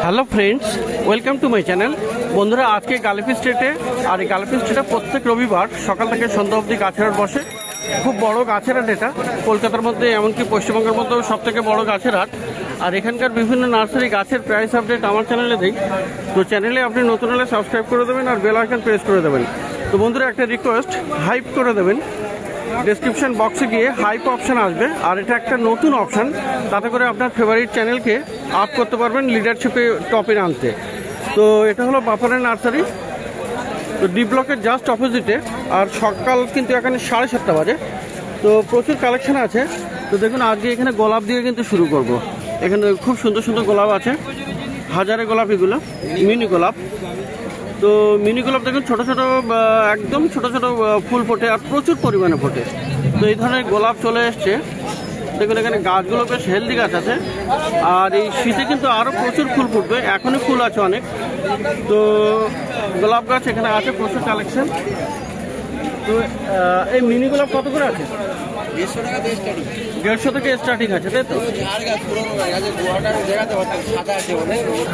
Hello friends, welcome to my channel. বন্ধুরা, আজকে গালিফি স্ট্রিটে, আর এই গালিফি স্ট্রিটে প্রত্যেক রবিবার সকাল থেকে সন্ধ্যা অবধি গাছের হাট বসে। খুব বড় গাছের হাট এটা, কলকাতার মধ্যে এমনকি পশ্চিমবঙ্গের মধ্যেও সব থেকে বড় গাছের হাট। আর এখানকার বিভিন্ন নার্সারি গাছের প্রাইস আপডেট আমার চ্যানেলে দিই। তো চ্যানেলে আপনি নতুন হলে সাবস্ক্রাইব করে দেবেন আর বেল আইকন প্রেস করে দেবেন। তো বন্ধুরা, একটা রিকোয়েস্ট, হাইপ করে দেবেন। ডেসক্রিপশন বক্সে গিয়ে হাইপ অপশান আসবে, আর এটা একটা নতুন অপশান, তাতে করে আপনার ফেভারিট চ্যানেলকে আপ করতে পারবেন লিডারশিপে টপে আনতে। তো এটা হলো বাফারের নার্সারি, তো ডি ব্লকের জাস্ট অপোজিটে। আর সকাল কিন্তু এখানে 7:30 বাজে, তো প্রচুর কালেকশন আছে। তো দেখুন, আজকে এখানে গোলাপ দিয়ে কিন্তু শুরু করব। এখানে খুব সুন্দর সুন্দর গোলাপ আছে, হাজারে গোলাপ, এগুলো মিনি গোলাপ। তো মিনি গোলাপ দেখুন, ছোটো ছোটো, একদম ছোটো ছোটো ফুল ফোটে আর প্রচুর পরিমাণে ফোটে। তো এই ধরনের গোলাপ চলে এসছে। দেখুন, এখানে গাছগুলো বেশ হেলদি গাছ আছে, আর এই শীতে কিন্তু আরও প্রচুর ফুল ফুটবে, এখনই ফুল আছে অনেক। তো গোলাপ গাছ এখানে আছে, প্রচুর কালেকশন। তো এই মিনি গোলাপ কত করে আছে? 150 থেকে স্টার্টিং আছে, তাই তো?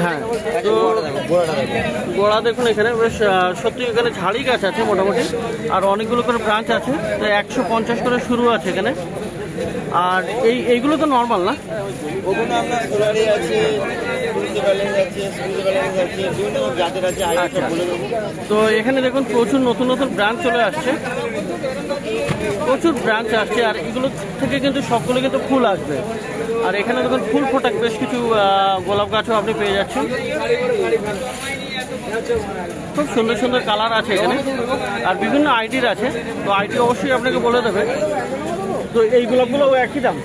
হ্যাঁ, তো গোড়া দেখুন, এখানে বেশ সত্যি এখানে ঝাড়ি গাছ আছে মোটামুটি, আর অনেকগুলো করে ব্রাঞ্চ আছে। তো 150 করে শুরু আছে এখানে। আর এইগুলো তো নর্মাল না? তো এখানে দেখুন প্রচুর নতুন নতুন ব্রাঞ্চ চলে আসছে, প্রচুর ব্রাঞ্চ আসছে, আর এগুলো থেকে কিন্তু সবগুলো কিন্তু ফুল আসবে। আর এখানে দেখুন ফুল ফোটা বেশ কিছু গোলাপ গাছও আপনি পেয়ে যাচ্ছেন। খুব সুন্দর সুন্দর কালার আছে এখানে, আর বিভিন্ন আইডির আছে। তো আইডি অবশ্যই আপনাকে বলে দেবে। তো এই গোলাপগুলো একই দাম,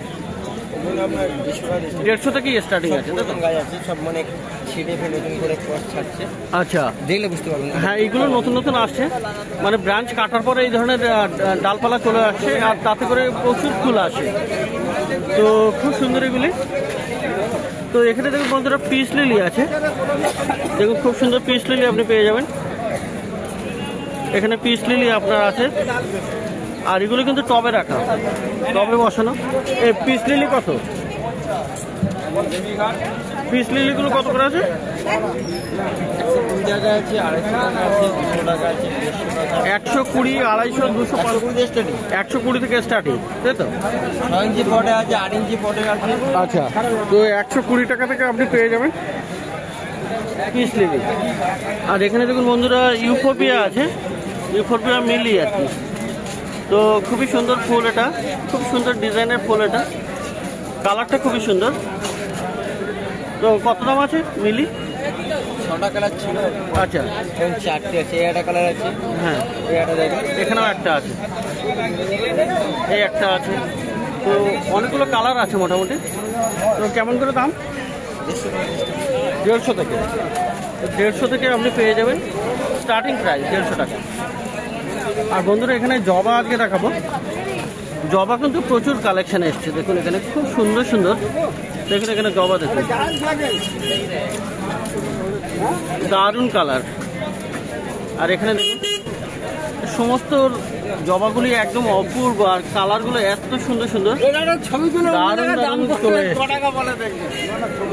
150 থেকে স্টার্টিং আছে। আচ্ছা, দেখলে বুঝতে পারবেন। হ্যাঁ, এইগুলো নতুন নতুন আসছে, মানে ব্রাঞ্চ কাটার পরে এই ধরনের ডালপালা চলে আসছে, আর তাতে করে প্রচুর ফুল আসে। তো খুব সুন্দর এগুলি। তো এখানে দেখুন বন্ধুরা, পিস লিলি আছে। দেখুন, খুব সুন্দর পিস লিলি আপনি পেয়ে যাবেন এখানে। পিস লিলি আপনার আছে, আর এগুলো কিন্তু টবে রাখা, টবে বসানো। এই পিস লিলি কত? পিস লিলিগুলো কত করে আছে? 120, 250, 250, 120 থেকে স্টার্টিং, তাই তো? 6 ইঞ্চি পটে আছে, 8 ইঞ্চি পটে আছে। আচ্ছা, তো 120 টাকা থেকে আপনি পেয়ে যাবেন পিস লিলি। আর এখানে দেখুন বন্ধুরা, ইউফোপিয়া আছে, ইউফোপিয়া মিলি আর কি। তো খুবই সুন্দর ফুল, এটা খুব সুন্দর ডিজাইনের ফুল, এটা কালারটা খুবই সুন্দর। তো কত দাম আছে মিলি? 6টা কালার ছিল। আচ্ছা, 4টে আছে। এই একটা কালার আছে। হ্যাঁ, এই একটা দেখুন, এখানেও একটা আছে, এই একটা আছে। তো অনেকগুলো কালার আছে মোটামুটি। তো কেমন করে দাম? 150 থেকে। 150 থেকে আপনি পেয়ে যাবেন, স্টার্টিং প্রাইস 150 টাকা। আর বন্ধুরা, এখানে জবা আজকে দেখাবো। জবা কিন্তু প্রচুর কালেকশন এসছে। দেখুন, এখানে খুব সুন্দর সুন্দর, দেখুন এখানে জবা, দেখুন দারুণ কালার। আর এখানে দেখুন সমস্ত জবাগুলি একদম অপূর্ব, আর কালারগুলো এত সুন্দর সুন্দর, দারুণ দারুণ চলে এসছে।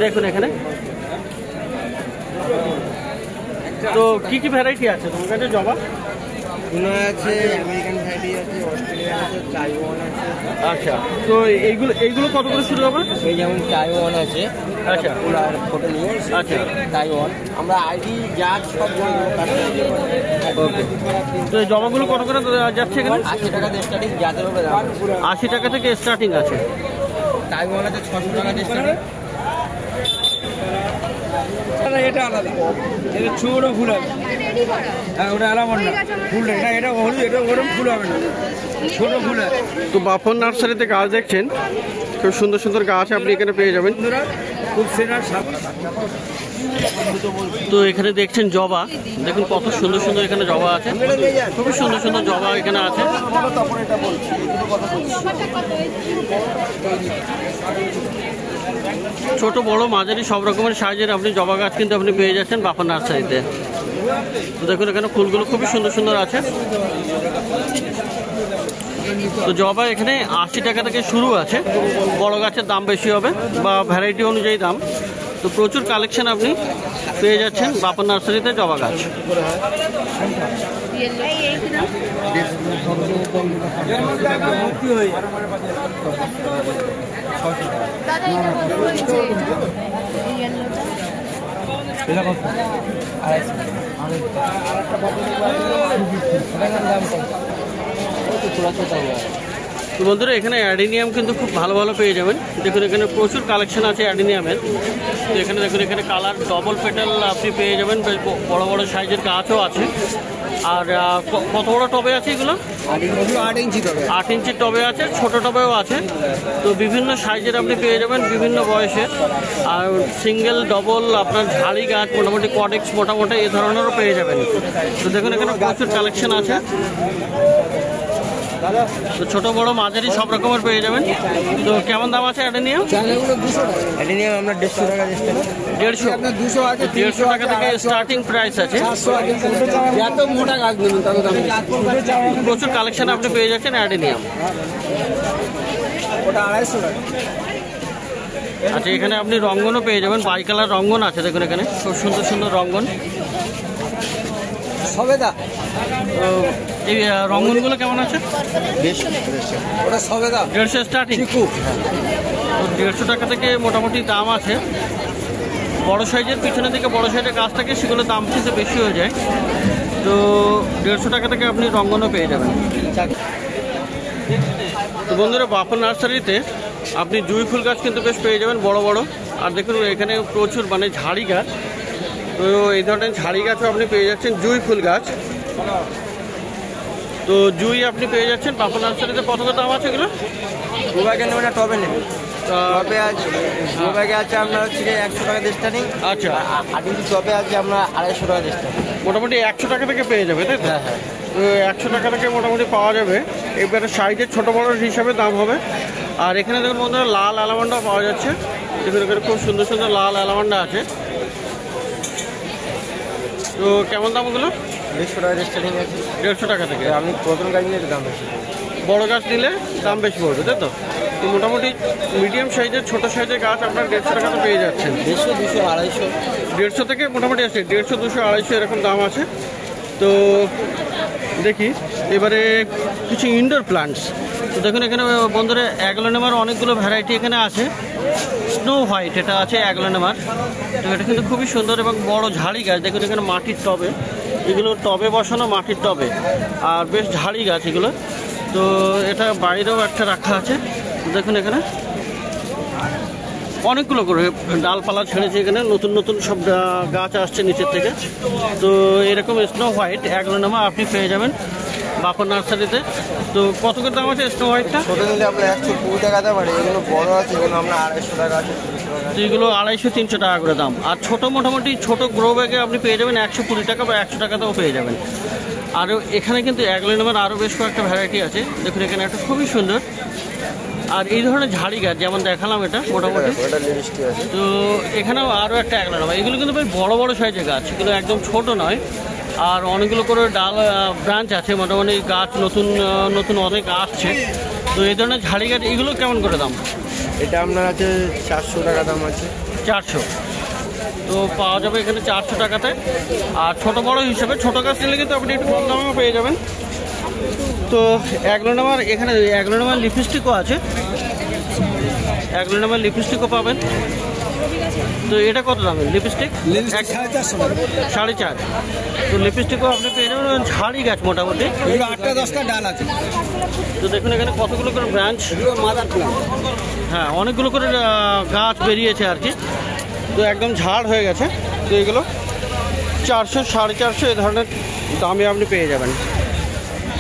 দেখুন এখানে। তো কি কি ভ্যারাইটি আছে তোমার কাছে জবা? আছে, আমেরিকান ভ্যারাইটি আছে, অস্ট্রেলিয়ান আছে, তাইওয়ান আছে। আচ্ছা, তো এইগুলো কত করে শুরু হবে? এই যেমন তাইওয়ান আছে। আচ্ছা, ফুলার ফটো নিয়ে। আচ্ছা, তাইওয়ান আমরা আইডি যা সব বলবো। ওকে। তো এই জবাগুলো কত করে যাচ্ছে এখানে? 80 টাকা থেকে স্টার্টিং, যাদের হবে 80 টাকা থেকে স্টার্টিং আছে। তাইওয়ান আছে 600 টাকা থেকে স্টার্টিং। এটা আলাদা, এটা ছোট ফুল হবে। হ্যাঁ, ওটা আলাদা না ফুল, না এটা হলুদ, এটা ওরকম ফুল হবে না, ছোট ফুল আছে। তো বাফন নার্সারিতে গাছ দেখছেন, খুব সুন্দর সুন্দর গাছ আপনি এখানে পেয়ে যাবেন। খুব সিনার। তো এখানে দেখছেন জবা, দেখুন কত সুন্দর সুন্দর এখানে জবা আছে, খুবই সুন্দর সুন্দর জবা এখানে আছে। ছোট বড় মাঝারি সব রকমের সাইজের আপনি জবা গাছ কিন্তু আপনি পেয়ে যাচ্ছেন বাফন নার্সারিতে। দেখুন এখানে ফুলগুলো খুবই সুন্দর সুন্দর আছে। তো জবা এখানে 80 টাকা থেকে শুরু আছে, বড় গাছের দাম বেশি হবে বা ভ্যারাইটি অনুযায়ী দাম। তো প্রচুর কালেকশন আপনি পেয়ে যাচ্ছেন বাপন নার্সারিতে জবা গাছ। তো বন্ধুরা এখানে অ্যাডিনিয়াম কিন্তু খুব ভালো ভালো পেয়ে যাবেন। দেখুন এখানে প্রচুর কালেকশন আছে অ্যাডিনিয়ামের। তো এখানে দেখুন এখানে কালার ডবল পেটাল আপনি পেয়ে যাবেন, বেশ বড় বড় সাইজের গাছও আছে। আর কত বড় টবে আছে এগুলো? 8 ইঞ্চির টবে আছে, ছোট টবেও আছে। তো বিভিন্ন সাইজের আপনি পেয়ে যাবেন, বিভিন্ন বয়সের। আর সিঙ্গেল ডবল আপনার ঝাড়ি গাছ মোটামুটি কডেক্স মোটামুটি এই ধরনেরও পেয়ে যাবেন। তো দেখুন এখানে প্রচুর কালেকশন আছে। তো ছোট বড় মাঝারি সব রকমের পেয়ে যাবেন। তো কেমন দাম আছে অ্যাডেনিয়াম? অ্যাডেনিয়াম আমরা 150 টাকা দিচ্ছি। 150 টাকা থেকে স্টার্টিং প্রাইস আছে। প্রচুর কালেকশন আপনি পেয়ে যাচ্ছেন অ্যাডেনিয়াম। আচ্ছা এখানে আপনি রঙ্গনও পেয়ে যাবেন, বাই কালার রঙ্গন আছে। দেখুন এখানে খুব সুন্দর সুন্দর রঙ্গন। সবেদা এই রঙ্গনগুলো কেমন আছে? ওটা সবেদা 150 স্টার্টিং। তো 150 টাকা থেকে মোটামুটি দাম আছে। বড় সাইজের পিছনের দিকে বড় সাইজের গাছ থাকে, সেগুলো দাম কিন্তু বেশি হয়ে যায়। তো 150 টাকা থেকে আপনি রঙ্গনও পেয়ে যাবেন। তো বন্ধুরা বাপন নার্সারিতে আপনি জুঁই ফুল গাছ কিন্তু বেশ পেয়ে যাবেন বড় বড়। আর দেখুন এখানে প্রচুর মানে ঝাড়ি গাছ। তো এই ধরনের ঝাড়ি গাছও আপনি পেয়ে যাচ্ছেন, জুঁই ফুল গাছ। তো জুঁই আপনি পেয়ে যাচ্ছেন বাপন নার্সারিতে। কত দাম আছে এগুলো? গোবাগে নেবেন না টবে নেবেন? টবে আছে, গোবাগে আছে আপনার হচ্ছে 100 টাকা দিয়ে স্টার্টিং। আচ্ছা, 8 ইঞ্চি টবে আছে আমরা 250 টাকা দিয়ে স্টার্টিং। মোটামুটি 100 টাকা থেকে পেয়ে যাবে, তাই তো? হ্যাঁ হ্যাঁ, তো 100 টাকা থেকে মোটামুটি পাওয়া যাবে। এবারে সাইজের ছোটো বড় হিসাবে দাম হবে। আর এখানে দেখুন বন্ধুরা লাল অ্যালামান্ডা পাওয়া যাচ্ছে। দেখুন এখানে খুব সুন্দর সুন্দর লাল অ্যালামান্ডা আছে। তো কেমন দাম ওগুলো? 150 টাকা দিয়ে স্টার্টিং আছে। 150 টাকা থেকে। আপনি প্রথম গাছ নিলে দাম বেশি, বড় গাছ নিলে দাম বেশি পড়বে, তাই তো? তো মোটামুটি মিডিয়াম সাইজের ছোটো সাইজের গাছ আপনার 150 টাকাতে পেয়ে যাচ্ছেন। 150, 200, 250। 150 থেকে মোটামুটি আছে 150, 200, 250 এরকম দাম আছে। তো দেখি এবারে কিছু ইনডোর প্লান্টস। তো দেখুন এখানে বন্ধুরা অ্যাগ্লোনেমার অনেকগুলো ভ্যারাইটি এখানে আছে। স্নো হোয়াইট এটা আছে অ্যাগ্লোনেমার। তো এটা কিন্তু খুবই সুন্দর এবং বড় ঝাড়ি গাছ। দেখুন এখানে মাটির টবে, এগুলো টবে বসানো মাটির টবে। আর বেশ ঝাড়ি গাছ এগুলো। তো এটা বাইরেও একটা রাখা আছে। দেখুন এখানে অনেকগুলো করে ডালপালা ছেড়েছে, এখানে নতুন নতুন সব গাছ আসছে নিচের থেকে। তো এরকম স্নো হোয়াইট অ্যাগ্লোনেমা আপনি পেয়ে যাবেন বাপন নার্সারিতে। তো কত করে দাম আছে স্নো হোয়াইটটা? ছোটো নিলে আপনার 120 টাকা দাম। আর এগুলো বড় আছে, এগুলো আমরা 250 টাকা আছে, 300 টাকা। তো এগুলো 250-300 টাকা করে দাম। আর ছোটো মোটামুটি ছোটো গ্রো ব্যাগে আপনি পেয়ে যাবেন 120 টাকা বা 100 টাকাতেও পেয়ে যাবেন। আর এখানে কিন্তু অ্যাগ্লোনেমার আরও বেশ কয়েকটা ভ্যারাইটি আছে। দেখুন এখানে একটা খুবই সুন্দর। আর এই ধরনের ঝাড়ি গাছ যেমন দেখালাম এটা মোটামুটি। তো এখানেও আরও একটা অ্যাগ্লোনেমা। এগুলো কিন্তু বেশ বড় বড় সাইজের গাছ, এগুলো একদম ছোট নয়। আর অনেকগুলো করে ডাল ব্রাঞ্চ আছে, মোটামুটি গাছ নতুন নতুন অনেক আসছে। তো এই ধরনের ঝাড়ি গাছ এগুলো কেমন করে দাম? এটা আপনার আছে 400 টাকা দাম আছে। 400। তো পাওয়া যাবে এখানে 400 টাকাতে। আর ছোট বড় হিসেবে ছোটো গাছ নিলে কিন্তু আপনি একটু কম দামেও পেয়ে যাবেন। তো অ্যাগ্লোনেমার এখানে অ্যাগ্লোনেমার লিপস্টিকও আছে, অ্যাগ্লোনেমার লিপস্টিকও পাবেন। তো এটা কত দামের লিপস্টিক? 450। তো লিপস্টিকও আপনি পেয়ে যাবেন ঝাড়ি গাছ মোটামুটি। 8-10টা ডাল আছে। তো দেখুন এখানে কতগুলো করে ব্রাঞ্চ, হ্যাঁ অনেকগুলো করে গাছ বেরিয়েছে আর কি। তো একদম ঝাড় হয়ে গেছে। তো এগুলো 400, 450 এ ধরনের দামে আপনি পেয়ে যাবেন।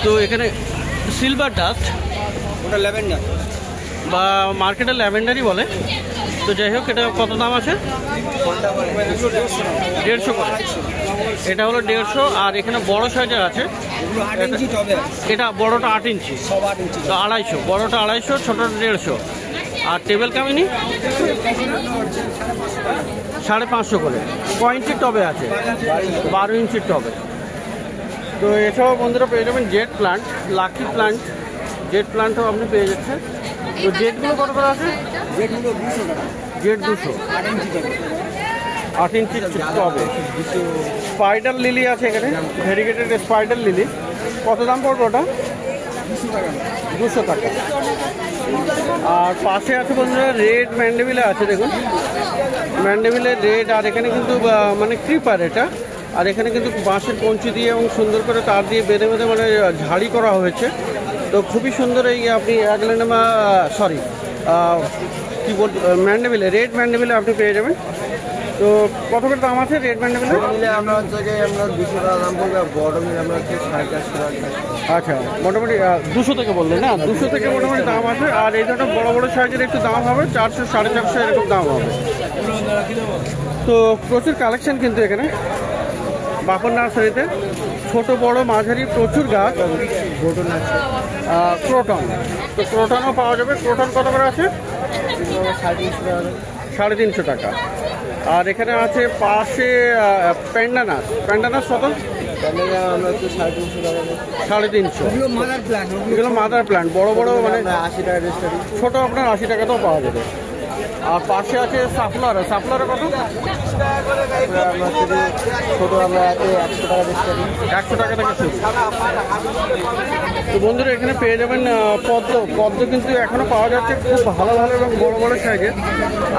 তো এখানে সিলভার ডাস্ট, ওটা ল্যাভেন্ডার বা মার্কেটে ল্যাভেন্ডারই বলে। তো যাই হোক এটা কত দাম আছে? 150 করে। এটা হলো 150। আর এখানে বড় সাইজের আছে, এটা বড়টা 8 ইঞ্চি, তো 250। বড়টা 250, ছোটটা 150। আর টেবিল কামিনি 550 করে। কয় ইঞ্চির টবে আছে? 12 ইঞ্চির টবে। তো এছাড়াও বন্ধুরা পেয়ে যাবেন jade plant, lucky plant, jade প্লান্টও আপনি পেয়ে যাচ্ছেন। তো জেডগুলো কত করে আছে? জেডগুলো 200 টাকা। জেড 200। 8 ইঞ্চি টবে। স্পাইডার লিলি আছে এখানে, ভেরিগেটেড স্পাইডার লিলি। কত দাম পড়বে ওটা? 200 টাকা। আর পাশে আছে বন্ধুরা রেড ম্যান্ডেভিলা আছে, দেখুন ম্যান্ডেভিলের রেড। আর এখানে কিন্তু মানে ক্রিপার এটা। আর এখানে কিন্তু বাঁশের কঞ্চি দিয়ে এবং সুন্দর করে তার দিয়ে বেঁধে বেঁধে মানে ঝাড়ি করা হয়েছে। তো খুবই সুন্দর এই আপনি অ্যাগলেনেমা সরি কী বল ম্যান্ডেভিলে, রেড ম্যান্ডেভিলে আপনি পেয়ে যাবেন। তো কত করে দাম আছে রেড ম্যান্ডেভিলে? আমরা হচ্ছে আমরা 200 টাকা দাম পড়বে, বড় মিলে আমরা হচ্ছে 450 টাকা। আচ্ছা, মোটামুটি 200 থেকে বললেন না? 200 থেকে মোটামুটি দাম আছে। আর এই ধরনের বড় বড় সাইজের একটু দাম হবে 400 450 এরকম দাম হবে। তো প্রচুর কালেকশন কিন্তু এখানে বাপন নার্সারিতে, ছোট বড় মাঝারি প্রচুর গাছ। ক্রোটন আছে, ক্রোটন। তো ক্রোটনও পাওয়া যাবে। ক্রোটন কত করে আছে? 350 টাকা। আর এখানে আছে পাশে প্যান্ডানাস। প্যান্ডানাস কত? 350। এগুলো মাদার প্ল্যান্ট, বড় বড় মানে 80 টাকা রেজিস্টারি, ছোট আপনার 80 টাকাতেও পাওয়া যাবে। আর পাশে আছে সাফলার। সাফলারে কত? ছোট আমরা 100 টাকা রেজিস্টারি, 100 টাকা থেকে শুরু। তো বন্ধুরা এখানে পেয়ে যাবেন পদ্ম। পদ্ম কিন্তু এখনো পাওয়া যাচ্ছে, খুব ভালো ভালো এবং বড় বড় সাইজের।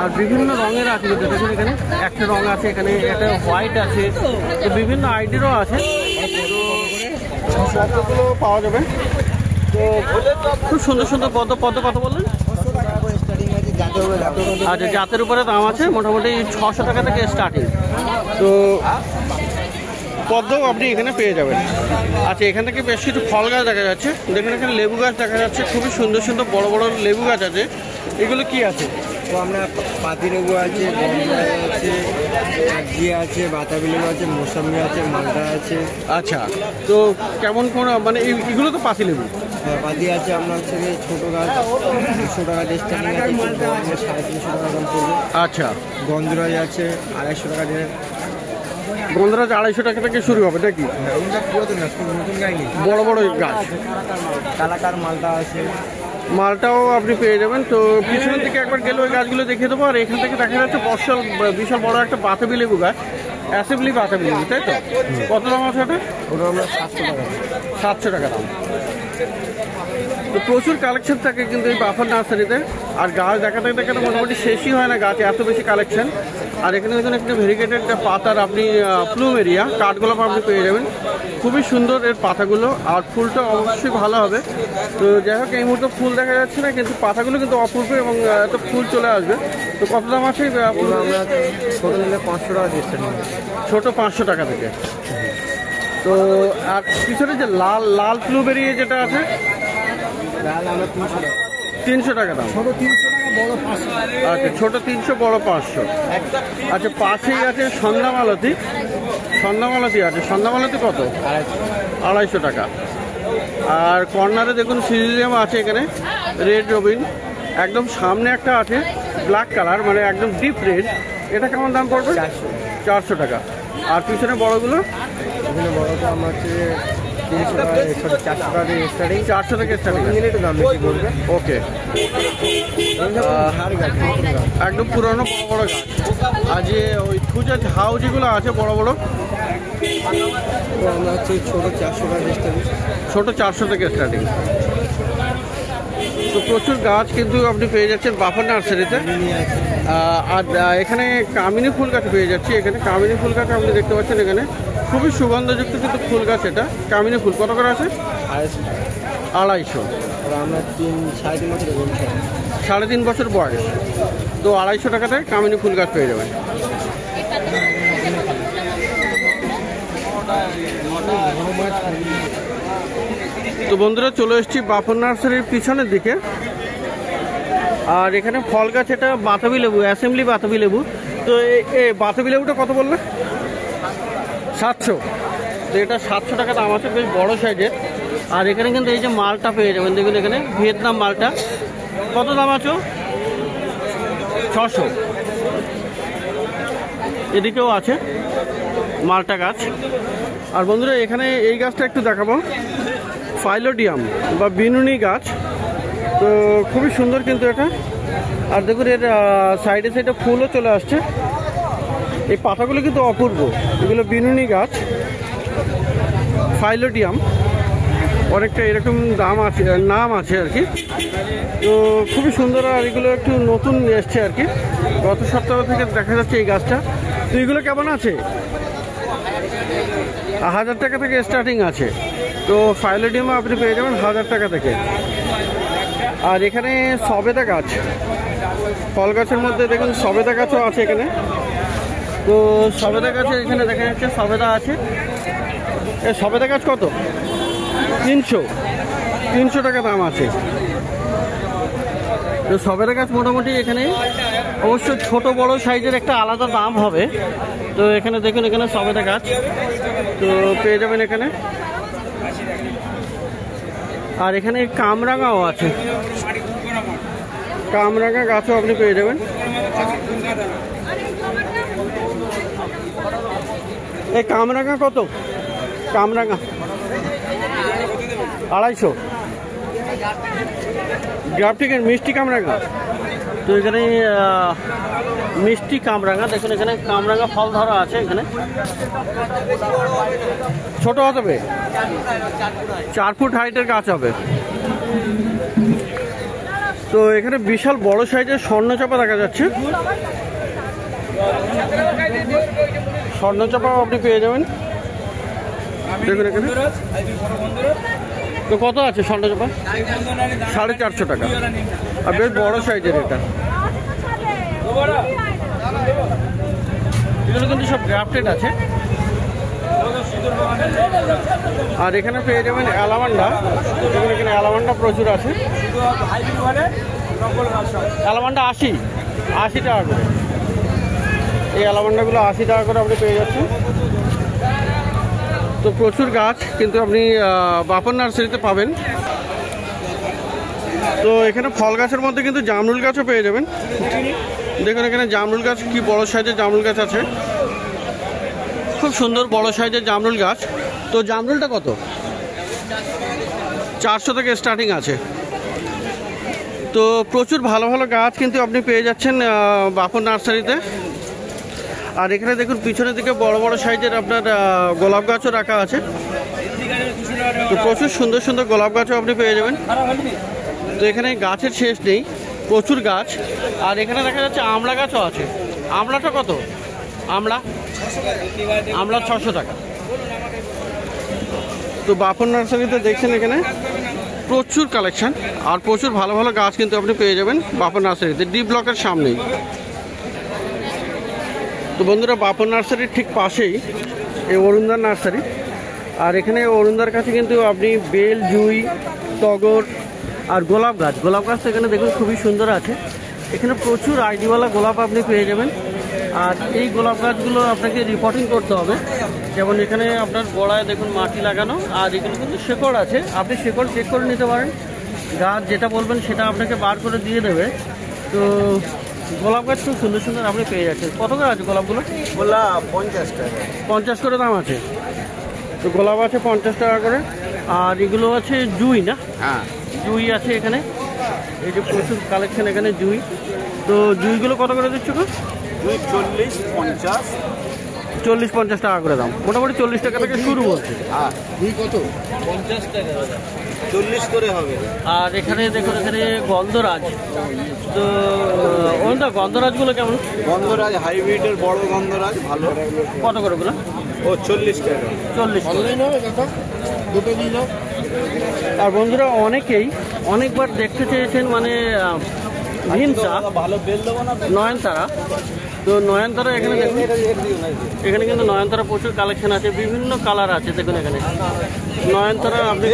আর বিভিন্ন রঙের আছে কিন্তু, দেখুন এখানে একটা রঙ আছে, এখানে একটা হোয়াইট আছে, তো বিভিন্ন আইডিরও আছে। তো পদ্মগুলো পাওয়া যাবে। তো খুব সুন্দর সুন্দর পদ্ম। পদ্ম কত বললেন? আচ্ছা, জাতের উপরে দাম আছে, মোটামুটি 600 টাকা থেকে স্টার্টিং। তো পদ্মও আপনি এখানে পেয়ে যাবেন। আচ্ছা, এখান থেকে বেশ কিছু ফল গাছ দেখা যাচ্ছে। দেখুন এখানে লেবু গাছ দেখা যাচ্ছে, খুবই সুন্দর সুন্দর বড় বড় লেবু গাছ আছে। এগুলো কি আছে? তো আমরা পাতি লেবু আছে, গন্ধরাজ আছে, কাগজি আছে, বাতাবি লেবু আছে, মৌসুমি আছে, মালটা আছে। আচ্ছা, তো কেমন কোন মানে এগুলো তো পাতি লেবু? পাতি আছে আপনার হচ্ছে ছোটো গাছ 200 টাকা স্টার্টিং আছে, 350 টাকা দাম পড়বে। আচ্ছা, গন্ধরাজ আছে 250 টাকা দিয়ে। গন্ধরাজ 250 টাকা থেকে শুরু হবে নাকি? পুরাতন গাছ, নতুন গাইনি, বড় বড় গাছ। কালাকার মালটা আছে, মালটাও আপনি পেয়ে যাবেন। তো পিছনের দিকে একবার গেলে ওই গাছগুলো দেখিয়ে দেবো। আর এখান থেকে দেখা যাচ্ছে বিশাল বড় একটা বাতাবি লেবু গাছ, অ্যাসেম্বলি বাতাবি লেবু, তাই তো? কত দাম আছে ওটা? ওটা আমরা 700 টাকা। 700 টাকা দাম। তো প্রচুর কালেকশন থাকে কিন্তু এই বাফার নার্সারিতে। আর গাছ দেখাতে দেখাতে মোটামুটি শেষই হয় না, গাছে এত বেশি কালেকশন। আর এখানে দেখুন একটা ভেরিগেটেড পাতার আপনি প্লুমেরিয়া কাঠগোলাপ আপনি পেয়ে যাবেন। খুবই সুন্দর এর পাতাগুলো, আর ফুলটা অবশ্যই ভালো হবে। তো যাই হোক, এই মুহূর্তে ফুল দেখা যাচ্ছে না, কিন্তু পাতাগুলো কিন্তু অপূর্ব এবং এত ফুল চলে আসবে। তো কত দাম আছে? আমরা ছোটো নিলে 500 টাকা দিচ্ছি, ছোটো 500 টাকা থেকে। তো আর পিছনে যে লাল লাল ব্লুবেরি যেটা আছে, আমরা 300 টাকা দাম। ছোটো 300 টাকা, বড় 500। আচ্ছা, ছোটো 300, বড় 500। আচ্ছা, পাশেই আছে সন্ধ্যামালতি। সন্ধ্যামালতি আছে। সন্ধ্যামালতি কত? 250 টাকা। আর কর্নারে দেখুন সিজিলিয়াম আছে এখানে, রেড রবিন। একদম সামনে একটা আছে ব্ল্যাক কালার, মানে একদম ডিপ রেড। এটা কেমন দাম পড়বে? 400 টাকা। আর পিছনে বড়গুলো? এখানে বড়টা আমার হচ্ছে 300 টাকা, 400 টাকা দিয়ে স্টার্টিং। 400 থেকে স্টার্টিং নিলে একটু দাম বেশি পড়বে। ওকে। একদম পুরনো বড় বড় গাছ। আর যে ওই খুঁজে ঝাউ যেগুলো আছে বড় বড়, আমরা হচ্ছে ছোটো 400 টাকা স্টার্টিং। ছোটো 400 থেকে স্টার্টিং। তো প্রচুর গাছ কিন্তু আপনি পেয়ে যাচ্ছেন বাফার নার্সারিতে। আর এখানে কামিনী ফুল গাছ পেয়ে যাচ্ছি। এখানে কামিনী ফুল গাছ আপনি দেখতে পাচ্ছেন, এখানে খুবই সুগন্ধযুক্ত কিন্তু ফুল গাছ। এটা কামিনী ফুল কত করে আছে? 250। আমরা 3.5 বছর, 3.5 বছর বয়স। তো 250 টাকাতে কামিনী ফুল গাছ পেয়ে যাবেন। তো বন্ধুরা চলে এসেছি বাফার নার্সারির পিছনের দিকে। আর এখানে ফল গাছ, এটা বাতাবি লেবু, অ্যাসেম্বলি বাতাবি লেবু। তো এই বাতাবি লেবুটা কত বললে? 700। তো এটা 700 টাকা দাম আছে, বেশ বড় সাইজের। আর এখানে কিন্তু এই যে মালটা পেয়ে যাবেন, দেখুন এখানে ভিয়েতনাম মালটা। কত দাম আছে? 600। এদিকেও আছে মালটা গাছ। আর বন্ধুরা এখানে এই গাছটা একটু দেখাবো, ফাইলোডিয়াম বা বিনুনি গাছ। তো খুবই সুন্দর কিন্তু এটা। আর দেখুন এর সাইডে সাইডে ফুলও চলে আসছে। এই পাতাগুলো কিন্তু অপূর্ব, এগুলো বিনুনি গাছ, ফাইলোডিয়াম, অনেকটা এরকম দাম আছে, নাম আছে আর কি। তো খুবই সুন্দর, আর এগুলো একটু নতুন এসছে আর কি, গত সপ্তাহ থেকে দেখা যাচ্ছে এই গাছটা। তো এগুলো কেমন আছে? 1000 টাকা থেকে স্টার্টিং আছে। তো ফাইলোডিয়াম আপনি পেয়ে যাবেন 1000 টাকা থেকে। আর এখানে সবেদা গাছ, ফল গাছের মধ্যে দেখুন সবেদা গাছও আছে এখানে। তো সবেদা গাছে এখানে দেখা যাচ্ছে সবেদা আছে। এই সবেদা গাছ কত? 300 টাকা দাম আছে। তো সবেদা গাছ মোটামুটি এখানে অবশ্য ছোট বড় সাইজের একটা আলাদা দাম হবে। তো এখানে দেখুন, এখানে সবেদা গাছ তো পেয়ে যাবেন এখানে। আর এখানে কামরাঙাও আছে, কামরাঙা গাছও আপনি পেয়ে যাবেন। এই কামরাঙা কত? কামরাঙা 250। গ্রাফটিকের মিষ্টি কামরাঙা। তো এখানে মিষ্টি কামরাঙা দেখুন, এখানে কামরাঙা ফল ধরা আছে। এখানে ছোট হবে, 4 ফুট হাইটের গাছ হবে। তো এখানে বিশাল বড় সাইজের স্বর্ণচাপা দেখা যাচ্ছে, স্বর্ণচাপাও আপনি পেয়ে যাবেন। দেখুন এখানে তো কত আছে স্বর্ণচাপা? 450 টাকা, আর বেশ বড় সাইজের এটা। এগুলো কিন্তু সব গ্রাফটেড আছে। আর এখানে পেয়ে যাবেন অ্যালামান্ডা, এখানে অ্যালামান্ডা প্রচুর আছে। অ্যালামান্ডা 80 টাকা করে, এই অ্যালামান্ডাগুলো 80 টাকা করে আপনি পেয়ে যাচ্ছেন। তো প্রচুর গাছ কিন্তু আপনি বাপন নার্সারিতে পাবেন। তো এখানে ফল গাছের মধ্যে কিন্তু জামরুল গাছও পেয়ে যাবেন। দেখুন এখানে জামরুল গাছ, কি বড় সাইজের জামরুল গাছ আছে, খুব সুন্দর বড় সাইজের জামরুল গাছ। তো জামরুলটা কত? 400 থেকে স্টার্টিং আছে। তো প্রচুর ভালো ভালো গাছ কিন্তু আপনি পেয়ে যাচ্ছেন বাপন নার্সারিতে। আর এখানে দেখুন পিছনের দিকে বড় বড় সাইজের আপনার গোলাপ গাছও রাখা আছে। তো প্রচুর সুন্দর সুন্দর গোলাপ গাছও আপনি পেয়ে যাবেন। তো এখানে গাছের শেষ নেই, প্রচুর গাছ। আর এখানে দেখা যাচ্ছে আমড়া গাছও আছে। আমড়াটা কত? আমড়া 600 টাকা। তো বাপন নার্সারিতে দেখছেন এখানে প্রচুর কালেকশন আর প্রচুর ভালো ভালো গাছ কিন্তু আপনি পেয়ে যাবেন বাপন নার্সারিতে, ডি ব্লকের সামনেই। তো বন্ধুরা, বাপন নার্সারির ঠিক পাশেই এই অরুণদার নার্সারি। আর এখানে অরুণদার কাছে কিন্তু আপনি বেল, জুই, টগর আর গোলাপ গাছ, তো এখানে দেখুন খুবই সুন্দর আছে। এখানে প্রচুর আইডিওয়ালা গোলাপ আপনি পেয়ে যাবেন। আর এই গোলাপ গাছগুলো আপনাকে রিপোর্টিং করতে হবে। যেমন এখানে আপনার গোড়ায় দেখুন মাটি লাগানো, আর এগুলো কিন্তু শেকড় আছে, আপনি শেকড় চেক করে নিতে পারেন। গাছ যেটা বলবেন সেটা আপনাকে বার করে দিয়ে দেবে। তো গোলাপ গাছ খুব সুন্দর সুন্দর আপনি পেয়ে যাচ্ছেন। কত করে আছে গোলাপগুলো? গোলাপ 50 টাকা, 50 করে দাম আছে। তো গোলাপ আছে 50 টাকা করে। আর এগুলো আছে জুই, না? হ্যাঁ, জুই আছে এখানে, এই যে প্রচুর কালেকশন এখানে জুই। তো জুইগুলো কত করে দিচ্ছ? 40-50 টাকা করে দাম, মোটামুটি 40 টাকা থেকে শুরু বলছে। জুই কত? 50 টাকা, 40 করে হবে। আর এখানে দেখুন এখানে গন্ধরাজ। তো গন্ধরাজগুলো কেমন? গন্ধরাজ হাইব্রিডের বড় গন্ধরাজ ভালো। কত করে বলো? ও 40 টাকা। 40 আর বন্ধুরা, অনেকেই অনেকবার দেখতে চেয়েছেন মানে ভিমসা, ভালো বেল দেবো না, নয়নতারা। তো নয়নতারা এখানে দেখুন, এখানে কিন্তু নয়নতারা প্রচুর কালেকশন আছে, বিভিন্ন কালার আছে। দেখুন এখানে নয়নতারা আপনি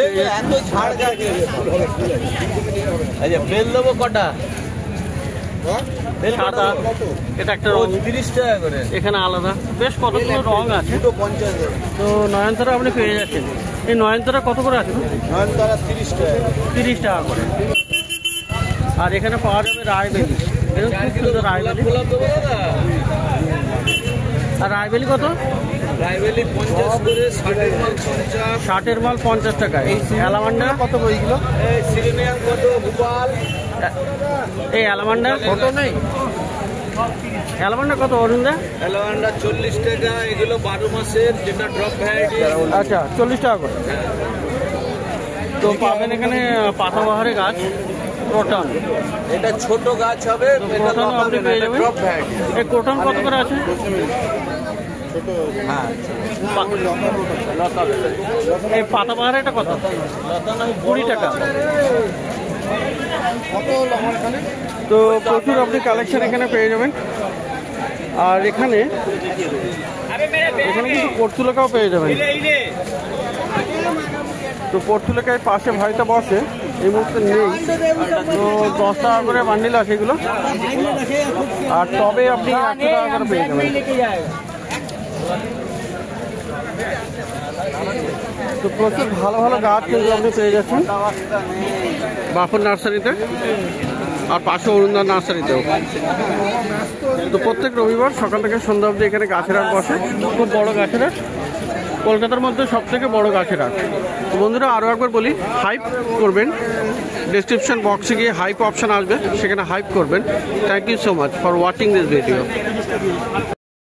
বেল দেবো কটা? সাদা, এটা একটা রং 30 টাকা করে। এখানে আলাদা বেশ কতগুলো রং আছে। তো নয়নতারা আপনি পেয়ে যাচ্ছেন। এই নয়নতারা কত করে আছে? নয়নতারা 30 টাকা। 30 টাকা করে। আর এখানে পাওয়া যাবে রায়বেলি, খুব সুন্দর রায়বেলি। আর রায়বেলি কত? রায়বেলি 50 করে, 60 মাল 50, 60 মাল 50 টাকা। এই অ্যালামান্ডা কত বইগুলো? এই সিরিমিয়াম কত? ভোপাল। এই অ্যালামান্ডা কত নেই? অ্যালমন্ডা কত অরুণদা? অ্যালামান্ডা 40 টাকা, এগুলো 12 মাসের, যেটা ড্রপ ভ্যারাইটি। আচ্ছা 40 টাকা করে। তো পাবেন এখানে পাতাবাহারের গাছ ক্রোটন। এটা ছোট গাছ হবে, এটা ক্রোটন আপনি পেয়ে যাবেন। Drop variety. এই ক্রোটন কত করে আছে? হ্যাঁ, এই পাতাবাহার এটা কত? 20 টাকা। তো প্রচুর আপনি কালেকশন এখানে পেয়ে যাবেন। আর এখানে কিন্তু পর্তুলেকাও পেয়ে যাবেন। তো পর্তুলেকায় পাশে ভাইটা বসে, এই মুহূর্তে নেই। তো 10 টাকা করে বান্ডিল আছে এগুলো। আর তবে আপনি 100 টাকা করে পেয়ে যাবেন। তো প্রচুর ভালো ভালো গাছ কিন্তু আপনি পেয়ে যাচ্ছেন বাফর নার্সারিতে, আর পাশে অরুণদার নার্সারিতেও। তো প্রত্যেক রবিবার সকাল থেকে সন্ধ্যা অবধি এখানে গাছের হাট বসে, খুব বড় গাছের হাট, কলকাতার মধ্যে সব থেকে বড় গাছের হাট। তো বন্ধুরা আরও একবার বলি, হাইপ করবেন, ডেসক্রিপশন বক্সে গিয়ে হাইপ অপশান আসবে, সেখানে হাইপ করবেন। Thank you so much for watching this video.